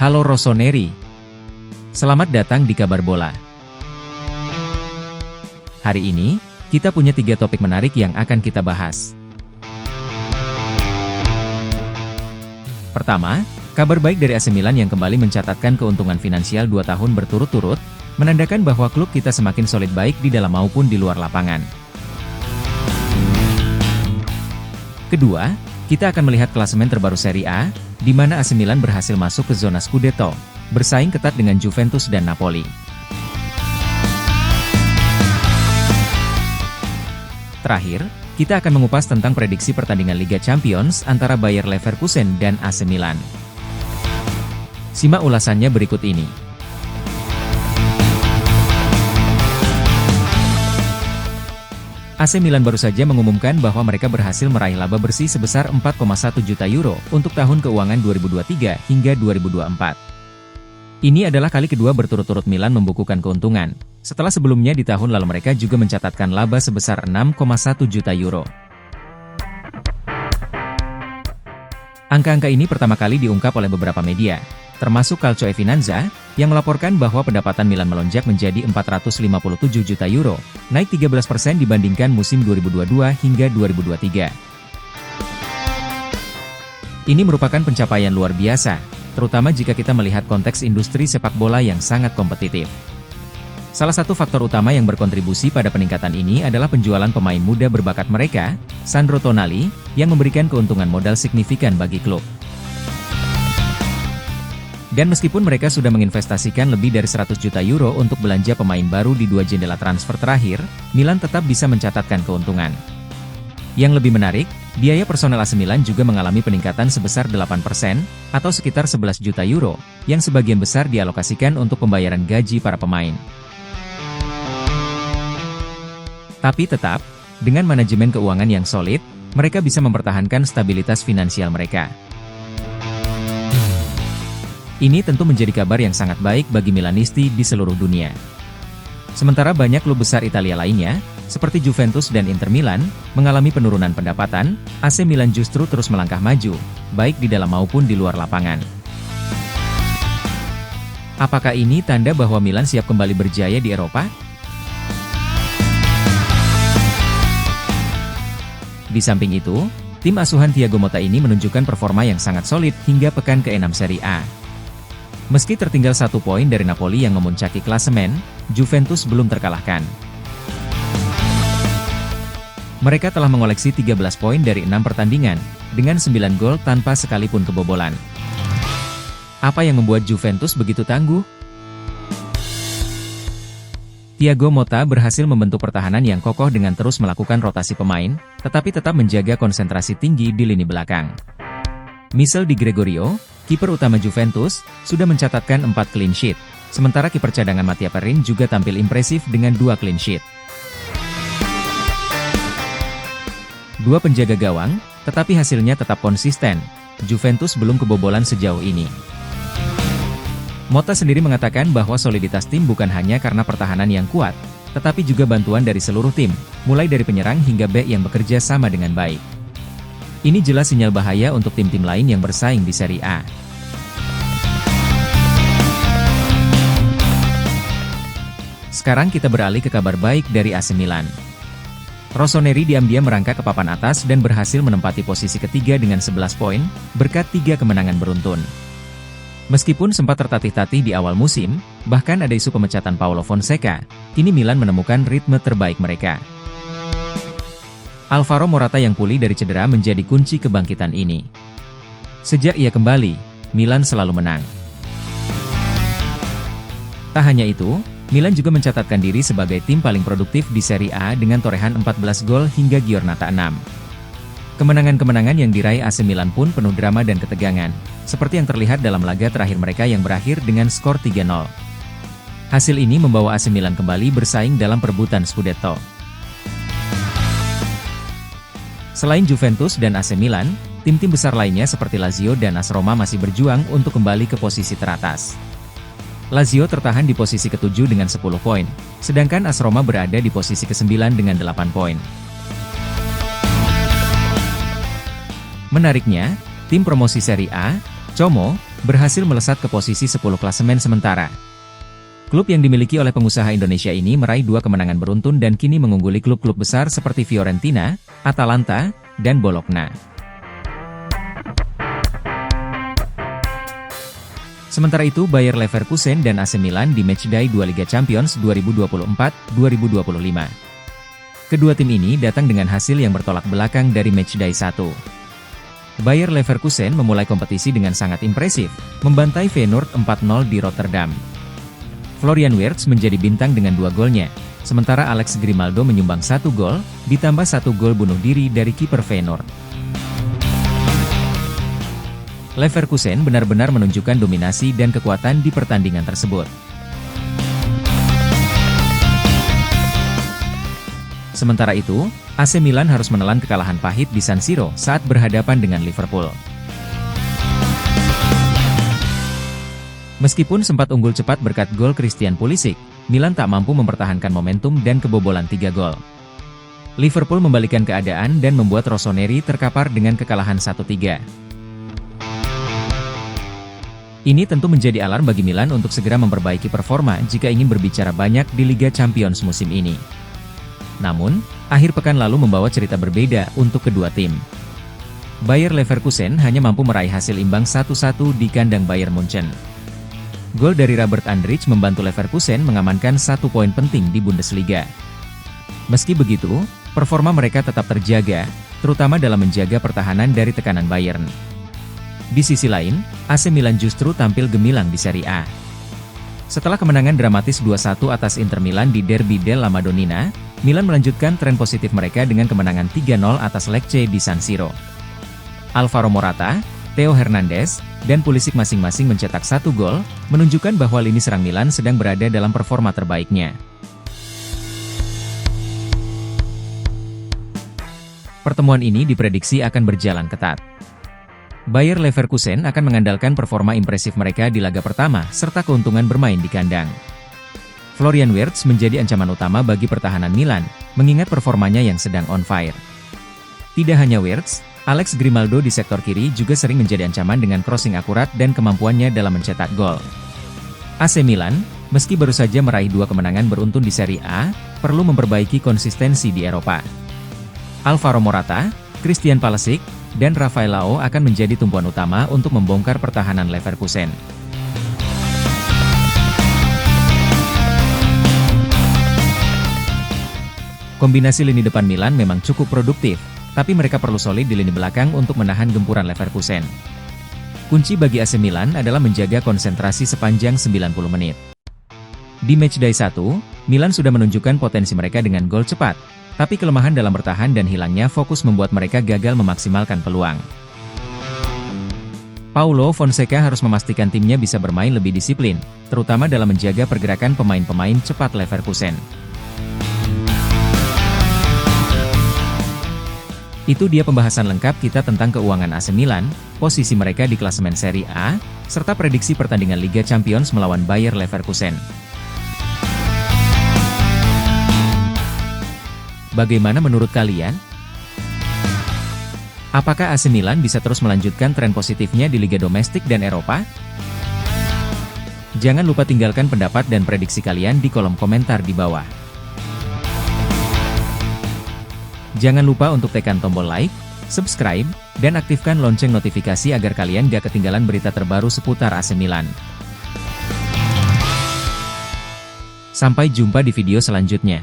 Halo Rossoneri, selamat datang di Kabar Bola. Hari ini, kita punya 3 topik menarik yang akan kita bahas. Pertama, kabar baik dari AC Milan yang kembali mencatatkan keuntungan finansial 2 tahun berturut-turut, menandakan bahwa klub kita semakin solid baik di dalam maupun di luar lapangan. Kedua, kita akan melihat klasemen terbaru Serie A, di mana AC Milan berhasil masuk ke zona Scudetto, bersaing ketat dengan Juventus dan Napoli. Terakhir, kita akan mengupas tentang prediksi pertandingan Liga Champions antara Bayer Leverkusen dan AC Milan. Simak ulasannya berikut ini. AC Milan baru saja mengumumkan bahwa mereka berhasil meraih laba bersih sebesar 4,1 juta euro untuk tahun keuangan 2023 hingga 2024. Ini adalah kali kedua berturut-turut Milan membukukan keuntungan, setelah sebelumnya di tahun lalu mereka juga mencatatkan laba sebesar 6,1 juta euro. Angka-angka ini pertama kali diungkap oleh beberapa media, termasuk Calcio e Finanza, yang melaporkan bahwa pendapatan Milan melonjak menjadi 457 juta euro, naik 13% dibandingkan musim 2022 hingga 2023. Ini merupakan pencapaian luar biasa, terutama jika kita melihat konteks industri sepak bola yang sangat kompetitif. Salah satu faktor utama yang berkontribusi pada peningkatan ini adalah penjualan pemain muda berbakat mereka, Sandro Tonali, yang memberikan keuntungan modal signifikan bagi klub. Dan meskipun mereka sudah menginvestasikan lebih dari 100 juta euro untuk belanja pemain baru di 2 jendela transfer terakhir, Milan tetap bisa mencatatkan keuntungan. Yang lebih menarik, biaya personel AC Milan juga mengalami peningkatan sebesar 8%, atau sekitar 11 juta euro, yang sebagian besar dialokasikan untuk pembayaran gaji para pemain. Tapi tetap, dengan manajemen keuangan yang solid, mereka bisa mempertahankan stabilitas finansial mereka. Ini tentu menjadi kabar yang sangat baik bagi Milanisti di seluruh dunia. Sementara banyak klub besar Italia lainnya, seperti Juventus dan Inter Milan, mengalami penurunan pendapatan, AC Milan justru terus melangkah maju, baik di dalam maupun di luar lapangan. Apakah ini tanda bahwa Milan siap kembali berjaya di Eropa? Di samping itu, tim asuhan Thiago Motta ini menunjukkan performa yang sangat solid hingga pekan ke-6 Serie A. Meski tertinggal 1 poin dari Napoli yang memuncaki klasemen, Juventus belum terkalahkan. Mereka telah mengoleksi 13 poin dari 6 pertandingan, dengan 9 gol tanpa sekalipun kebobolan. Apa yang membuat Juventus begitu tangguh? Thiago Motta berhasil membentuk pertahanan yang kokoh dengan terus melakukan rotasi pemain, tetapi tetap menjaga konsentrasi tinggi di lini belakang. Michel Di Gregorio, kiper utama Juventus, sudah mencatatkan 4 clean sheet, sementara kiper cadangan Mattia Perin juga tampil impresif dengan 2 clean sheet. 2 penjaga gawang, tetapi hasilnya tetap konsisten. Juventus belum kebobolan sejauh ini. Motta sendiri mengatakan bahwa soliditas tim bukan hanya karena pertahanan yang kuat, tetapi juga bantuan dari seluruh tim, mulai dari penyerang hingga bek yang bekerja sama dengan baik. Ini jelas sinyal bahaya untuk tim-tim lain yang bersaing di Serie A. Sekarang kita beralih ke kabar baik dari AC Milan. Rossoneri diam-diam merangkak ke papan atas dan berhasil menempati posisi ketiga dengan 11 poin, berkat 3 kemenangan beruntun. Meskipun sempat tertatih-tatih di awal musim, bahkan ada isu pemecatan Paulo Fonseca, kini Milan menemukan ritme terbaik mereka. Alvaro Morata yang pulih dari cedera menjadi kunci kebangkitan ini. Sejak ia kembali, Milan selalu menang. Tak hanya itu, Milan juga mencatatkan diri sebagai tim paling produktif di Serie A dengan torehan 14 gol hingga Giornata 6. Kemenangan-kemenangan yang diraih AC Milan pun penuh drama dan ketegangan, seperti yang terlihat dalam laga terakhir mereka yang berakhir dengan skor 3-0. Hasil ini membawa AC Milan kembali bersaing dalam perebutan Scudetto. Selain Juventus dan AC Milan, tim-tim besar lainnya seperti Lazio dan AS Roma masih berjuang untuk kembali ke posisi teratas. Lazio tertahan di posisi ke-7 dengan 10 poin, sedangkan AS Roma berada di posisi ke-9 dengan 8 poin. Menariknya, tim promosi Serie A, Como, berhasil melesat ke posisi 10 klasemen sementara. Klub yang dimiliki oleh pengusaha Indonesia ini meraih 2 kemenangan beruntun dan kini mengungguli klub-klub besar seperti Fiorentina, Atalanta, dan Bologna. Sementara itu Bayer Leverkusen dan AC Milan di matchday 2 Liga Champions 2024-2025. Kedua tim ini datang dengan hasil yang bertolak belakang dari matchday 1. Bayer Leverkusen memulai kompetisi dengan sangat impresif, membantai Feyenoord 4-0 di Rotterdam. Florian Wirtz menjadi bintang dengan 2 golnya, sementara Alex Grimaldo menyumbang 1 gol, ditambah 1 gol bunuh diri dari kiper Feyenoord. Leverkusen benar-benar menunjukkan dominasi dan kekuatan di pertandingan tersebut. Sementara itu, AC Milan harus menelan kekalahan pahit di San Siro saat berhadapan dengan Liverpool. Meskipun sempat unggul cepat berkat gol Christian Pulisic, Milan tak mampu mempertahankan momentum dan kebobolan 3 gol. Liverpool membalikan keadaan dan membuat Rossoneri terkapar dengan kekalahan 1-3. Ini tentu menjadi alarm bagi Milan untuk segera memperbaiki performa jika ingin berbicara banyak di Liga Champions musim ini. Namun, akhir pekan lalu membawa cerita berbeda untuk kedua tim. Bayer Leverkusen hanya mampu meraih hasil imbang 1-1 di kandang Bayern Munchen. Gol dari Robert Andrich membantu Leverkusen mengamankan 1 poin penting di Bundesliga. Meski begitu, performa mereka tetap terjaga, terutama dalam menjaga pertahanan dari tekanan Bayern. Di sisi lain, AC Milan justru tampil gemilang di Serie A. Setelah kemenangan dramatis 2-1 atas Inter Milan di Derby della Madonnina, Milan melanjutkan tren positif mereka dengan kemenangan 3-0 atas Lecce di San Siro. Alvaro Morata, Theo Hernandez, dan Pulisic masing-masing mencetak 1 gol, menunjukkan bahwa lini serang Milan sedang berada dalam performa terbaiknya. Pertemuan ini diprediksi akan berjalan ketat. Bayer Leverkusen akan mengandalkan performa impresif mereka di laga pertama serta keuntungan bermain di kandang. Florian Wirtz menjadi ancaman utama bagi pertahanan Milan, mengingat performanya yang sedang on fire. Tidak hanya Wirtz, Alex Grimaldo di sektor kiri juga sering menjadi ancaman dengan crossing akurat dan kemampuannya dalam mencetak gol. AC Milan, meski baru saja meraih 2 kemenangan beruntun di Serie A, perlu memperbaiki konsistensi di Eropa. Alvaro Morata, Christian Pulisic, dan Rafael Leao akan menjadi tumpuan utama untuk membongkar pertahanan Leverkusen. Kombinasi lini depan Milan memang cukup produktif, tapi mereka perlu solid di lini belakang untuk menahan gempuran Leverkusen. Kunci bagi AC Milan adalah menjaga konsentrasi sepanjang 90 menit. Di matchday 1, Milan sudah menunjukkan potensi mereka dengan gol cepat, tapi kelemahan dalam bertahan dan hilangnya fokus membuat mereka gagal memaksimalkan peluang. Paulo Fonseca harus memastikan timnya bisa bermain lebih disiplin, terutama dalam menjaga pergerakan pemain-pemain cepat Leverkusen. Itu dia pembahasan lengkap kita tentang keuangan AC Milan, posisi mereka di klasemen Serie A, serta prediksi pertandingan Liga Champions melawan Bayer Leverkusen. Bagaimana menurut kalian? Apakah AC Milan bisa terus melanjutkan tren positifnya di Liga Domestik dan Eropa? Jangan lupa tinggalkan pendapat dan prediksi kalian di kolom komentar di bawah. Jangan lupa untuk tekan tombol like, subscribe, dan aktifkan lonceng notifikasi agar kalian gak ketinggalan berita terbaru seputar AC Milan. Sampai jumpa di video selanjutnya.